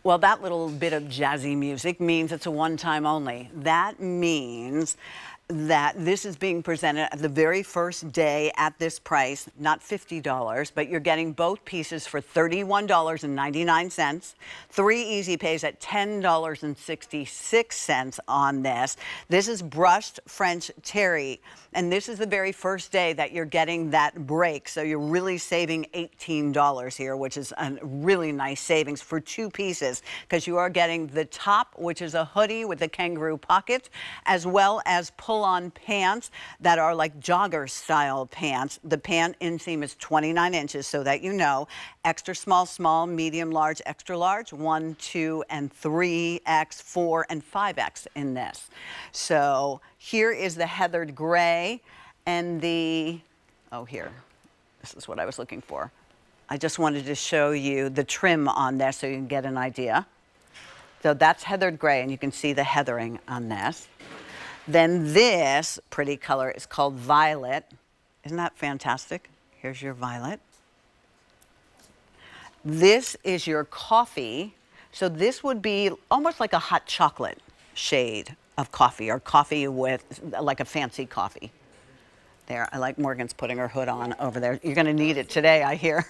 Well, that little bit of jazzy music means it's a one-time only. That means that this is being presented at the very first day at this price, not $50, but you're getting both pieces for $31.99. 3 easy pays at $10.66 on this. This is brushed French terry, and this is the very first day that you're getting that break. So you're really saving $18 here, which is a really nice savings for 2 pieces, because you are getting the top, which is a hoodie with a kangaroo pocket, as well as pull-on pants that are like jogger style pants. The pant inseam is 29 inches, so that you know. Extra small, small, medium, large, extra large, 1, 2, and 3X, 4, and 5X in this. So here is the heathered gray and the, oh, here, this is what I was looking for. I just wanted to show you the trim on this so you can get an idea. So that's heathered gray, and you can see the heathering on this. Then this pretty color is called violet. Isn't that fantastic? Here's your violet. This is your coffee. So this would be almost like a hot chocolate shade of coffee, or coffee with like a fancy coffee. There, I like Morgan's putting her hood on over there. You're gonna need it today, I hear.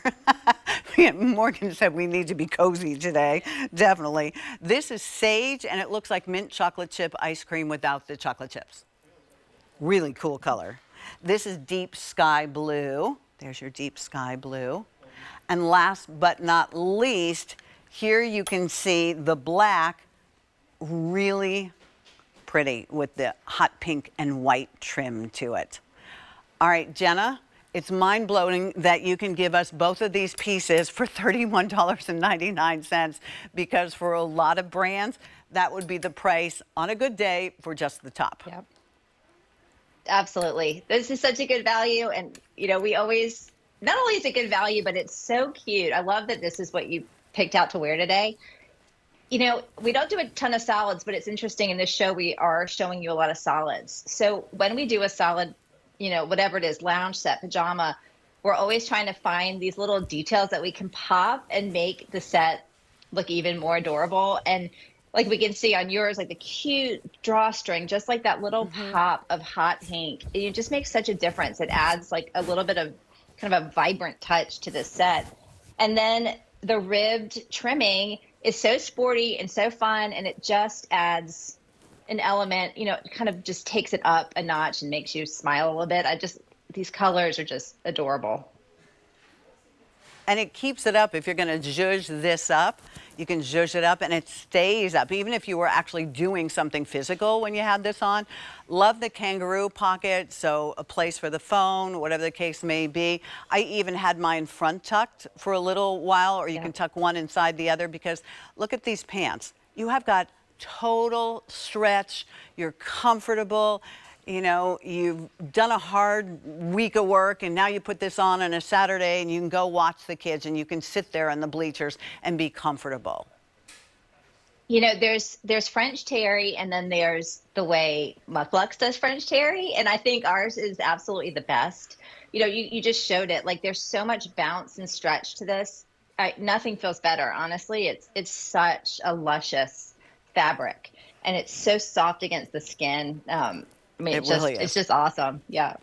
Morgan said we need to be cozy today, definitely. This is sage, and it looks like mint chocolate chip ice cream without the chocolate chips. Really cool color. This is deep sky blue. There's your deep sky blue. And last but not least, here you can see the black, really pretty with the hot pink and white trim to it. All right, Jenna, it's mind-blowing that you can give us both of these pieces for $31.99, because for a lot of brands, that would be the price on a good day for just the top. Yep. Absolutely. This is such a good value. And, you know, we always, not only is it good value, but it's so cute. I love that this is what you picked out to wear today. You know, we don't do a ton of solids, but it's interesting in this show, we are showing you a lot of solids. So when we do a solid, you know, whatever it is, lounge set, pajama, we're always trying to find these little details that we can pop and make the set look even more adorable. And like we can see on yours, like the cute drawstring, just like that little pop of hot pink. It just makes such a difference. It adds like a little bit of kind of a vibrant touch to this set. And then the ribbed trimming is so sporty and so fun, and it just adds an element, you know, it kind of just takes it up a notch and makes you smile a little bit. These colors are just adorable. And it keeps it up. If you're going to zhuzh this up, you can zhuzh it up and it stays up, even if you were actually doing something physical when you had this on. Love the kangaroo pocket, so a place for the phone, whatever the case may be. I even had mine front tucked for a little while, or you can tuck one inside the other, because look at these pants. You have got total stretch, you're comfortable. You know, you've done a hard week of work, and now you put this on a Saturday and you can go watch the kids, and you can sit there in the bleachers and be comfortable. You know, there's French terry, and then there's the way MUK LUKS does French terry, and I think ours is absolutely the best. You know, you just showed it. Like, there's so much bounce and stretch to this. Nothing feels better, honestly. It's such a luscious fabric, and it's so soft against the skin. I mean, it's just awesome. Yeah.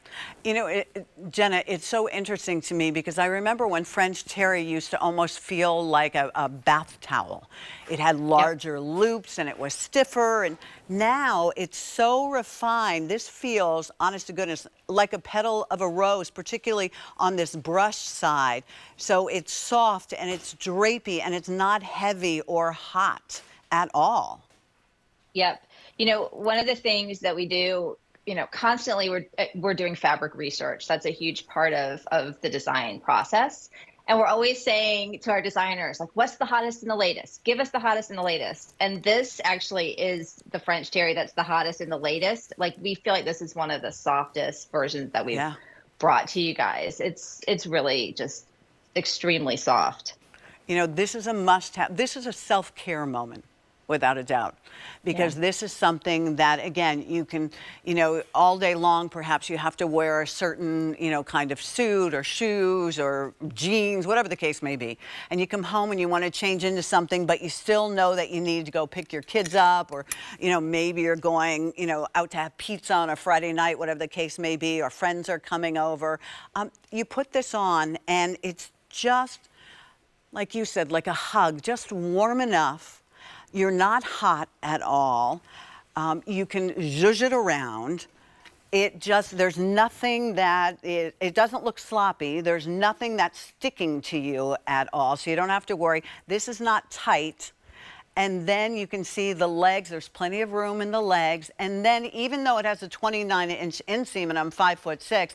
You know, Jenna, it's so interesting to me, because I remember when French terry used to almost feel like a bath towel. It had larger loops and it was stiffer, and now it's so refined. This feels, honest to goodness, like a petal of a rose, particularly on this brush side. So it's soft and it's drapey, and it's not heavy or hot at all. Yep. You know, one of the things that we do, you know, constantly we're doing fabric research. That's a huge part of the design process. And we're always saying to our designers, like, what's the hottest and the latest? Give us the hottest and the latest. And this actually is the French terry that's the hottest and the latest. Like, we feel like this is one of the softest versions that we've brought to you guys. It's really just extremely soft. You know, this is a must-have. This is a self-care moment. without a doubt. Because Yeah. this is something that, again, you can, all day long, perhaps you have to wear a certain, kind of suit or shoes or jeans, whatever the case may be. And you come home and you want to change into something, but you still know that you need to go pick your kids up, or, maybe you're going, out to have pizza on a Friday night, whatever the case may be, or friends are coming over. You put this on and it's just, like you said, like a hug, just warm enough. You're not hot at all. You can zhuzh it around. There's nothing that, it doesn't look sloppy. There's nothing that's sticking to you at all, so you don't have to worry. This is not tight. And then you can see the legs, there's plenty of room in the legs. And then even though it has a 29-inch inseam and I'm 5'6",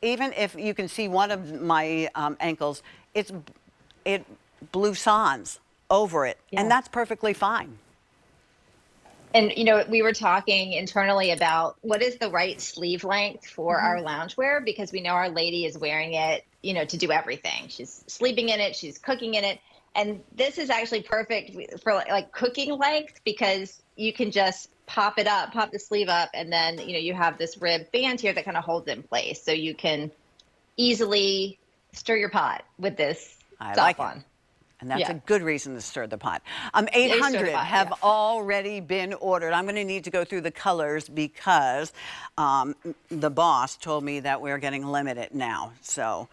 even if you can see one of my ankles, it blue sans over it, Yeah. and that's perfectly fine. And we were talking internally about what is the right sleeve length for our loungewear, because we know our lady is wearing it, to do everything. She's sleeping in it, she's cooking in it. And this is actually perfect for like cooking length, because you can just pop it up, pop the sleeve up, and then, you have this rib band here that kind of holds it in place. So you can easily stir your pot with this stuff on. And that's a good reason to stir the pot. Stir 800 the pot, have yeah. already been ordered. I'm going to need to go through the colors because the boss told me that we're getting limited now. So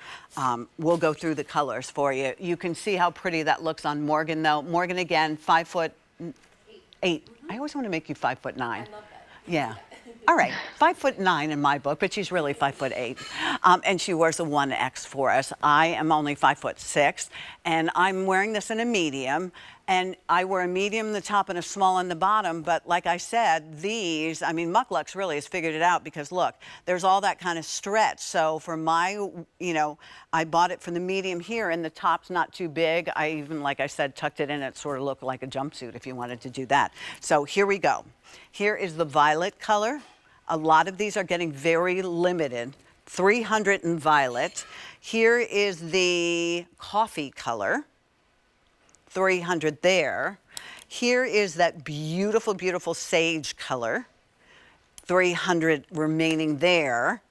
we'll go through the colors for you. You can see how pretty that looks on Morgan, though. Morgan, again, 5'8". I always want to make you 5'9". I love that. Yeah. All right, 5'9" in my book, but she's really 5'8", and she wears a 1X for us. I am only 5'6", and I'm wearing this in a medium, and I wear a medium in the top and a small in the bottom. But like I said, MUK LUKS really has figured it out, because look, there's all that kind of stretch. So for my, I bought it for the medium here, and the top's not too big. I even, like I said, tucked it in. It sort of looked like a jumpsuit if you wanted to do that. So here we go. Here is the violet color. A lot of these are getting very limited, 300 in violet. Here is the coffee color, 300 there. Here is that beautiful, beautiful sage color, 300 remaining there.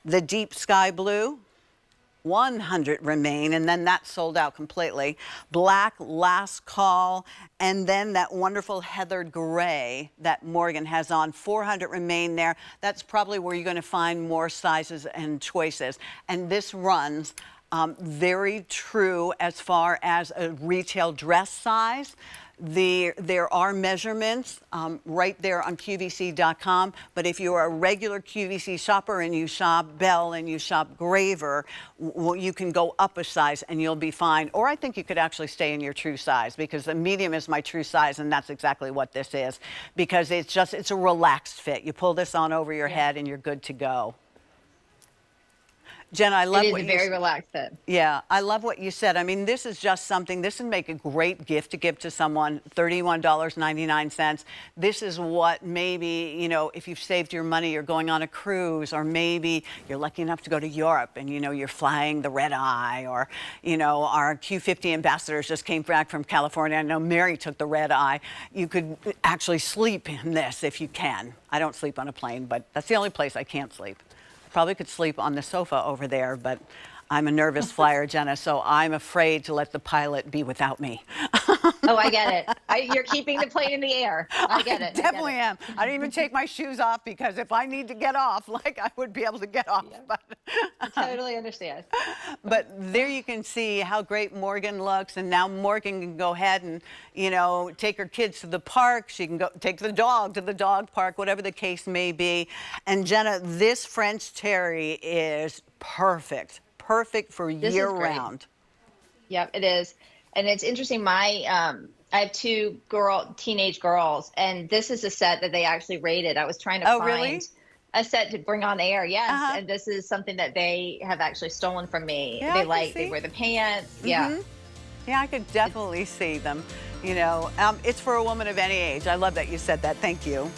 The deep sky blue, 100 remain, and then that sold out completely. Black, last call, and then that wonderful heathered gray that Morgan has on, 400 remain there. That's probably where you're going to find more sizes and choices. And this runs very true as far as a retail dress size. There are measurements right there on QVC.com, but if you're a regular QVC shopper and you shop Bell and you shop Graver, you can go up a size and you'll be fine. Or I think you could actually stay in your true size, because the medium is my true size, and that's exactly what this is, because it's a relaxed fit. You pull this on over your head and you're good to go. Jenna, I love it is what a very relaxed fit. Yeah, I love what you said. I mean, this is just something, this would make a great gift to give to someone, $31.99. This is what maybe, if you've saved your money, you're going on a cruise, or maybe you're lucky enough to go to Europe and, you're flying the red eye, or, our Q50 ambassadors just came back from California. I know Mary took the red eye. You could actually sleep in this if you can. I don't sleep on a plane, but that's the only place I can't sleep. Probably could sleep on the sofa over there, but I'm a nervous flyer, Jenna, so I'm afraid to let the pilot be without me. Oh, I get it. You're keeping the plane in the air. I get it. I definitely am. I don't even take my shoes off, because if I need to get off, I would be able to get off. Yeah. But I totally understand. But there you can see how great Morgan looks, and now Morgan can go ahead and, take her kids to the park. She can go take the dog to the dog park, whatever the case may be. And Jenna, this French Terry is perfect for year-round. Yep, it is. And it's interesting. I have two teenage girls, and this is a set that they actually rated. I was trying to find a set to bring on air. Yes. And this is something that they have actually stolen from me. Yeah, they wear the pants. Yeah. Yeah, I could definitely see them. It's for a woman of any age. I love that you said that. Thank you.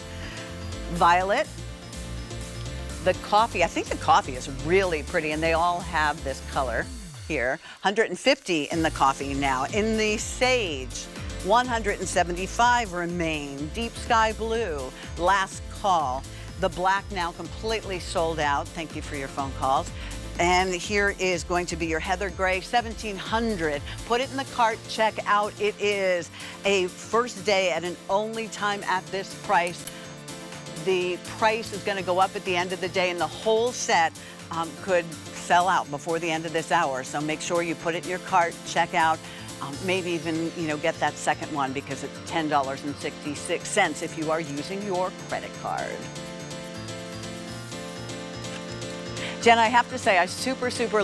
Violet. The coffee, I think the coffee is really pretty, and they all have this color here. 150 in the coffee now. In the sage, 175 remain. Deep sky blue, last call. The black now completely sold out. Thank you for your phone calls. And here is going to be your heather gray, 1,700. Put it in the cart, check out. It is a first day at an only time at this price. The price is going to go up at the end of the day, and the whole set could sell out before the end of this hour. So make sure you put it in your cart, check out. Maybe even, get that second one because it's $10.66 if you are using your credit card. Jen, I have to say, I super love